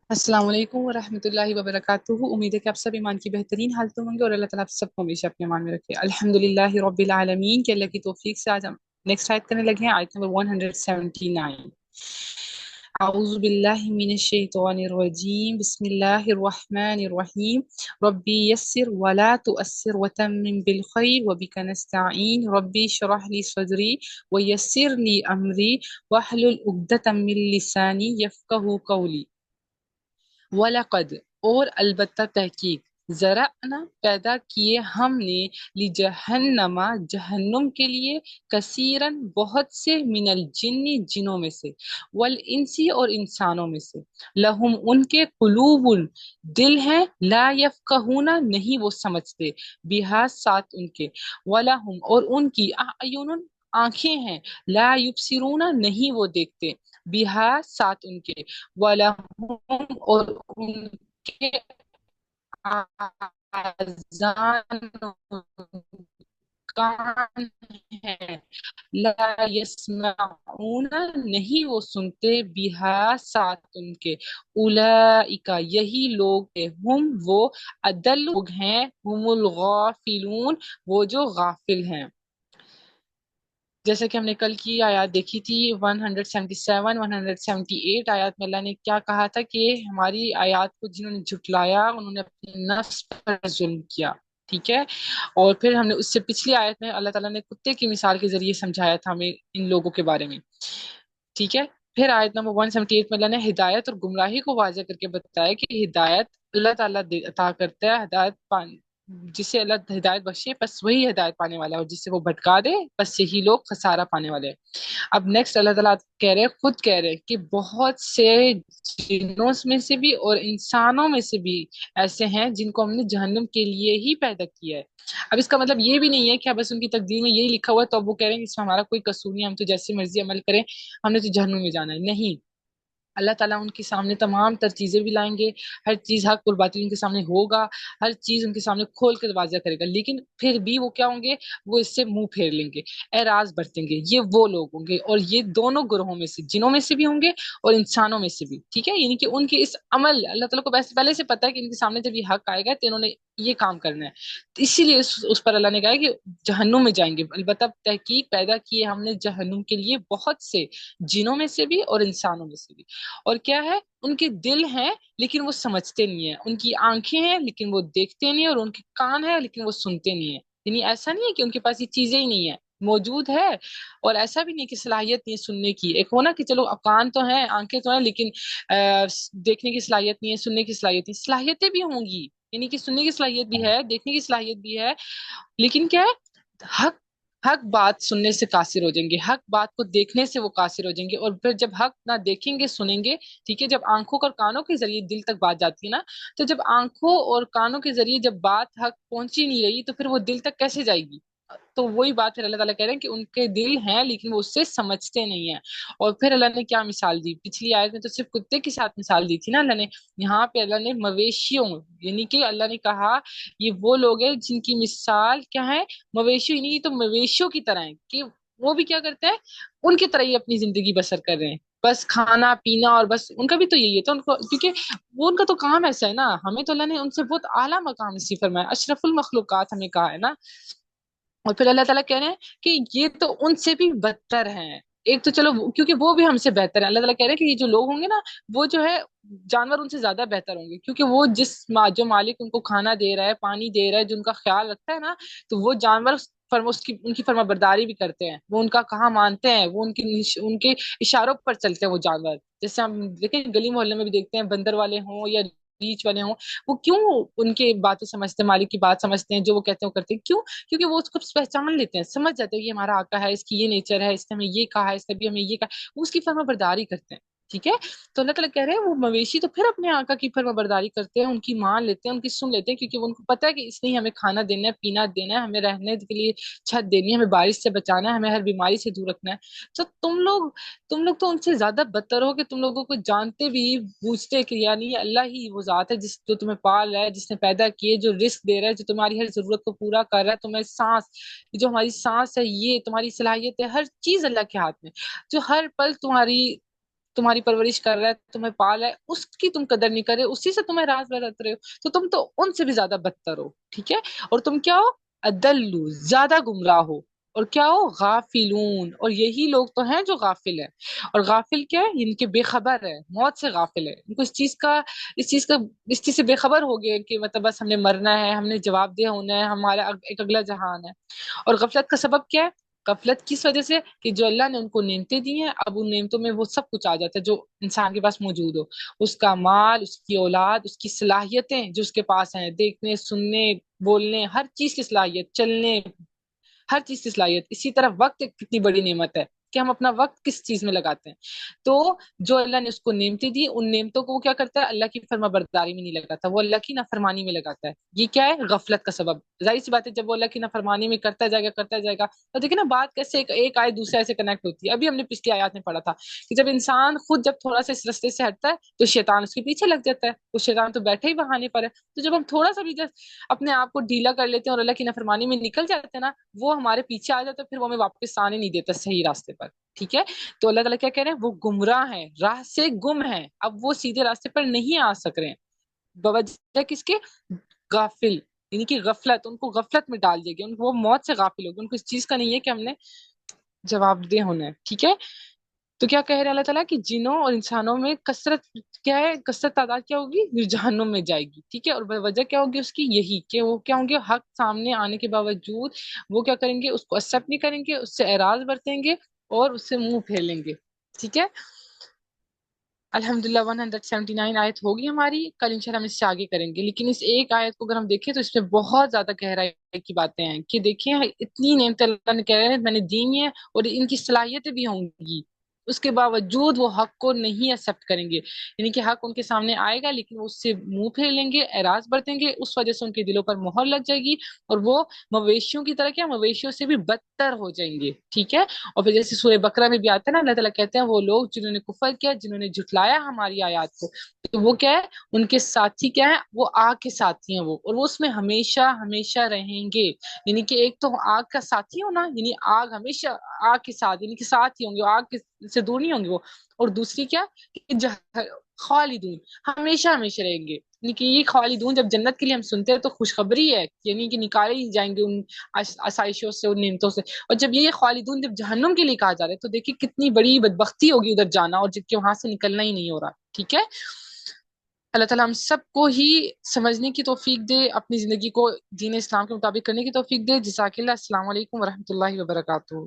अस्सलाम वालेकुम वरहमतुल्लाहि वबरकातुहू। उम्मीद है कि आप सब ईमान की बेहतरीन हालतों में होंगे और अल्लाह ताला आप सबको हमेशा अपने ईमान में रखे। अल्हम्दुलिल्लाहि रब्बिल आलमीन के अल्लाह की तौफीक से आज हम नेक्स्ट आयत करने लगे हैं, आयत नंबर 179। अऊज़ु बिल्लाहि मिनश शैतानिर रजीम, बिस्मिल्लाहिर रहमानिर रहीम। रब्बी यस्सिर वला तुअस्सिर वतम्मिम बिल खैर वबिका नस्तईन। रब्बी इश्रह ली सदरी वयस्सिर ली अमरी वहलुल उक़दतम मिन लिसानी यफ़क़हू क़ौली। वलक़द और अलबत्ता तहकीक ज़रअना पैदा किए हमने लिजहन्नमा जहन्नुम के लिए कसीरन बहुत से मिनल जिन्नी जिनों में से वल इंसी और इंसानों में से लहुम उनके कुलूबुल दिल हैं ला यफ़क़हूना नहीं वो समझते बिहा साथ उनके वलहुम और उनकी अयुनुन आंखें हैं ला युबसिरूना नहीं वो देखते बिहा साथ उनके वलहुम और उनके आज़ान कान है ला यस्माऊना नहीं वो सुनते बिहा साथ उनके उलाइका यही लोग हैं, हुम वो अदल लोग हैं, हुमुल गाफिलून वो जो गाफिल हैं। जैसे कि हमने कल की आयत देखी थी 177 178 आयत में अल्लाह ने क्या कहा था कि हमारी आयत को जिन्होंने झुटलाया उन्होंने अपने नफ्स पर जुल्म किया। ठीक है। और फिर हमने उससे पिछली आयत में अल्लाह ताला ने कुत्ते की मिसाल के जरिए समझाया था हमें इन लोगों के बारे में। ठीक है। फिर आयत नंबर 178 में अल्लाह ने हिदायत और गुमराही को वाज़ह करके बताया कि हिदायत अल्लाह ताला अता करता है। हिदायत जिसे अल्लाह हिदायत बख्शे बस वही हिदायत पाने वाला है, और जिसे वो भटका दे बस यही लोग खसारा पाने वाले हैं। अब नेक्स्ट अल्लाह ताला कह रहे हैं, खुद कह रहे हैं कि बहुत से जिन्नों में से भी और इंसानों में से भी ऐसे हैं जिनको हमने जहन्नुम के लिए ही पैदा किया है। अब इसका मतलब ये भी नहीं है कि बस उनकी तकदीर में यही लिखा हुआ है तो अब वो कह रहे हैं कि इसमें हमारा कोई कसूर नहीं है, हम तो जैसे मर्जी अमल करें, हमने तो जहन्नुम में जाना है। नहीं, अल्लाह ताला उनके सामने तमाम तर चीजें भी लाएंगे। हर चीज हक और बातिल उनके सामने होगा, हर चीज उनके सामने खोल कर वाजा करेगा, लेकिन फिर भी वो क्या होंगे, वो इससे मुंह फेर लेंगे, एराज बरतेंगे। ये वो लोग होंगे, और ये दोनों ग्रोहों में से, जिनों में से भी होंगे और इंसानों में से भी। ठीक है, यानी कि उनके इस अमल, अल्लाह ताला को वैसे पहले से पता है कि इनके सामने जब ये हक आएगा तो इन्होंने ये काम करना है, तो इसीलिए उस पर अल्लाह ने कहा है कि जहन्नुम में जाएंगे। अलबत्ता तहकीक पैदा किए हमने जहन्नुम के लिए बहुत से, जिनों में से भी और इंसानों में से भी। और क्या है, उनके दिल हैं लेकिन वो समझते नहीं है, उनकी आंखें हैं लेकिन वो देखते नहीं है, और उनके कान है लेकिन वो सुनते नहीं है। यानी ऐसा नहीं है कि उनके पास ये चीजें ही नहीं है, मौजूद है। और ऐसा भी नहीं कि सलाहियत नहीं है सुनने की। एक हो ना कि चलो अब कान तो है, आंखें तो है, लेकिन देखने की सलाहियत नहीं है, सुनने की सलाहियत नहीं, सलाहियतें भी होंगी। यानी कि सुनने की सलाहियत भी है, देखने की सलाहियत भी है, लेकिन क्या है, हक हक बात सुनने से कासिर हो जाएंगे, हक बात को देखने से वो कासिर हो जाएंगे। और फिर जब हक ना देखेंगे सुनेंगे, ठीक है, जब आंखों और कानों के जरिए दिल तक बात जाती है ना, तो जब आंखों और कानों के जरिए जब बात हक पहुंची नहीं रही तो फिर वो दिल तक कैसे जाएगी। तो वही बात फिर अल्लाह ताला कह रहे हैं कि उनके दिल हैं लेकिन वो उससे समझते नहीं है। और फिर अल्लाह ने क्या मिसाल दी, पिछली आयत में तो सिर्फ कुत्ते के साथ मिसाल दी थी ना अल्लाह ने, यहाँ पे अल्लाह ने मवेशियों, यानी कि अल्लाह ने कहा ये वो लोग हैं जिनकी मिसाल क्या है, मवेशियों, नहीं तो मवेशियों की तरह है कि वो भी क्या करते हैं, उनकी तरह ही अपनी जिंदगी बसर कर रहे हैं, बस खाना पीना, और बस उनका भी तो यही है। तो उनको, क्योंकि वो उनका तो काम ऐसा है ना, हमें तो अल्लाह ने उनसे बहुत आला मकाम नसीब फरमाया, अशरफुल मखलूकात हमें कहा है ना। और फिर अल्लाह ताला कह रहे हैं कि ये तो उनसे भी बदतर हैं। एक तो चलो क्योंकि वो भी हमसे बेहतर है, अल्लाह ताला कह रहे हैं कि ये जो लोग होंगे ना, वो जो है जानवर उनसे ज्यादा बेहतर होंगे, क्योंकि वो जो मालिक उनको खाना दे रहा है, पानी दे रहा है, जो उनका ख्याल रखता है ना, तो वो जानवर उसकी उनकी फर्माबरदारी भी करते हैं, वो उनका कहा मानते हैं, वो उनके इशारों पर चलते हैं वो जानवर। जैसे हम देखें गली मोहल्ले में भी देखते हैं, बंदर वाले हों या रीच वाले हों, वो क्यों उनके बातें समझते हैं, मालिक की बात समझते हैं, जो वो कहते हैं वो करते हैं, क्यों? क्योंकि वो उसको पहचान लेते हैं, समझ जाते हैं ये हमारा आका है, इसकी ये नेचर है, इसने हमें ये कहा है, इसने भी हमें ये कहा, वो उसकी फर्मा बरदारी करते हैं। ठीक है। तो अल्लाह ताला कह रहे हैं वो मवेशी तो फिर अपने आका की फर्मा बरदारी करते हैं, उनकी मान लेते हैं, उनकी सुन लेते हैं, क्योंकि उनको पता है कि इसने ही हमें खाना देना है, पीना देना है, हमें रहने के लिए छत देनी है, हमें बारिश से बचाना है, हमें हर बीमारी से दूर रखना है। तो तुम लोग तो उनसे ज्यादा बदतर हो कि तुम लोगों को जानते भी बूझते कि यानी ये अल्लाह ही वो जात है जिस जो तुम्हें पाल रहा है, जिसने पैदा किए, जो रिस्क दे रहा है, जो तुम्हारी हर जरूरत को पूरा कर रहा है, तुम्हें सांस, जो हमारी सांस है, ये तुम्हारी सलाहियत है, हर चीज अल्लाह के हाथ में, जो हर पल तुम्हारी تمہاری پرورش کر رہا ہے، تمہیں پال ہے، اس کی تم قدر نہیں کر رہے، اسی سے تمہیں راز برت رہے ہو، تو تم تو ان سے بھی زیادہ بدتر ہو، ٹھیک ہے؟ اور تم کیا ہو؟ ادلو، زیادہ گمراہ ہو، اور کیا ہو؟ غافلون، اور یہی لوگ تو ہیں جو غافل ہے۔ اور غافل کیا ہے؟ ان کے بے خبر ہے، موت سے غافل ہے، ان کو اس چیز کا اس چیز سے بے خبر ہو گئے کہ مطلب بس ہم نے مرنا ہے، ہم نے جواب دہ ہونا ہے، ہمارا ایک اگلا جہان ہے۔ اور غفلت کا سبب کیا ہے؟ غفلت کس وجہ سے؟ کہ جو اللہ نے ان کو نعمتیں دی ہیں، اب ان نعمتوں میں وہ سب کچھ آ جاتا ہے جو انسان کے پاس موجود ہو، اس کا مال، اس کی اولاد، اس کی صلاحیتیں جو اس کے پاس ہیں، دیکھنے، سننے، بولنے، ہر چیز کی صلاحیت، چلنے، ہر چیز کی صلاحیت۔ اسی طرح وقت ایک کتنی بڑی نعمت ہے کہ ہم اپنا وقت کس چیز میں لگاتے ہیں۔ تو جو اللہ نے اس کو نعمتیں دی، ان نعمتوں کو وہ کیا کرتا ہے؟ اللہ کی فرما برداری میں نہیں لگاتا، وہ اللہ کی نافرمانی میں لگاتا ہے۔ یہ کیا ہے؟ غفلت کا سبب۔ ظاہر سی بات ہے، جب وہ اللہ کی نافرمانی میں کرتا جائے گا تو دیکھیں نا بات کیسے ایک آیت دوسرے سے کنیکٹ ہوتی ہے۔ ابھی ہم نے پچھلی آیات میں پڑھا تھا کہ جب انسان خود جب تھوڑا سا اس رستے سے ہٹتا ہے تو شیطان اس کے پیچھے لگ جاتا ہے، وہ شیطان تو بیٹھے ہی بہانے پر ہے۔ تو جب ہم تھوڑا سا بھی اپنے آپ کو ڈھیلا کر لیتے ہیں اور اللہ کی نافرمانی میں نکل جاتے ہیں نا، وہ ہمارے پیچھے آ جاتا ہے، پھر وہ ہمیں واپس آنے نہیں دیتا صحیح راستے پر، ٹھیک ہے؟ تو اللہ تعالیٰ کیا کہہ رہے ہیں؟ وہ گمراہ ہیں، راہ سے گم ہیں، اب وہ سیدھے راستے پر نہیں آ سک رہے ہیں، بوجہ کس کے؟ غافل، یعنی کہ غفلت، ان کو غفلت میں ڈال دیا گیا، ان کو وہ موت سے غافل ہو گئے، ان کو اس چیز کا نہیں ہے کہ ہم نے جواب دہ ہونا ہے، ٹھیک ہے؟ تو کیا کہہ رہے ہیں اللہ تعالیٰ کہ جنوں اور انسانوں میں کثرت کیا ہے؟ کثرت تعداد کیا ہوگی؟ جو جہنم میں جائے گی، ٹھیک ہے؟ اور وجہ کیا ہوگی اس کی؟ یہی کہ وہ کیا ہوں گے؟ حق سامنے آنے کے باوجود وہ کیا کریں گے؟ اس کو ایکسپٹ نہیں کریں گے، اس سے اعراض برتیں گے اور اس سے منہ پھیر لیں گے، ٹھیک ہے؟ الحمدللہ 179 آیت ہوگی ہماری، کل انشاءاللہ ہم اس سے آگے کریں گے، لیکن اس ایک آیت کو اگر ہم دیکھیں تو اس میں بہت زیادہ گہرائی کی باتیں ہیں کہ دیکھیں اتنی نعمت اللہ نے کہہ رہے ہیں میں نے دی ہیں اور ان کی صلاحیتیں بھی ہوں گی، اس کے باوجود وہ حق کو نہیں ایکسپٹ کریں گے، یعنی کہ حق ان کے سامنے آئے گا لیکن وہ اس سے منہ پھیر لیں گے، اعراض برتیں گے، اس وجہ سے ان کے دلوں پر مہر لگ جائے گی اور وہ مویشیوں کی طرح کیا؟ مویشیوں سے بھی بدتر ہو جائیں گے، ٹھیک ہے؟ اور پھر جیسے سورہ بقرہ میں بھی آتا ہے نا، اللہ تعالیٰ کہتے ہیں وہ لوگ جنہوں نے کفر کیا، جنہوں نے جھٹلایا ہماری آیات کو، تو وہ کیا ہے؟ ان کے ساتھی کیا ہے؟ وہ آگ کے ساتھی ہیں وہ، اور وہ اس میں ہمیشہ ہمیشہ رہیں گے، یعنی کہ ایک تو آگ کا ساتھی ہونا، یعنی آگ ہمیشہ آگ کے ساتھ، یعنی کہ ساتھ ہی ہوں گے، آگ سے دور نہیں ہوں گے وہ، اور دوسری کیا کہ خالدون، ہمیشہ ہمیشہ رہیں گے، یعنی کہ یہ خالدون جب جنت کے لیے ہم سنتے ہیں تو خوشخبری ہے، یعنی کہ نکالے ہی جائیں گے ان آسائشوں سے، ان نعمتوں سے، اور جب یہ خالدون جب جہنم کے لیے کہا جا رہا ہے تو دیکھیے کتنی بڑی بدبختی ہوگی ادھر جانا اور جب کہ وہاں سے نکلنا ہی نہیں ہو رہا، ٹھیک ہے؟ اللہ تعالیٰ ہم سب کو ہی سمجھنے کی توفیق دے، اپنی زندگی کو دین اسلام کے مطابق کرنے کی توفیق دے۔ جزاک اللہ، السلام علیکم ورحمۃ اللہ وبرکاتہ۔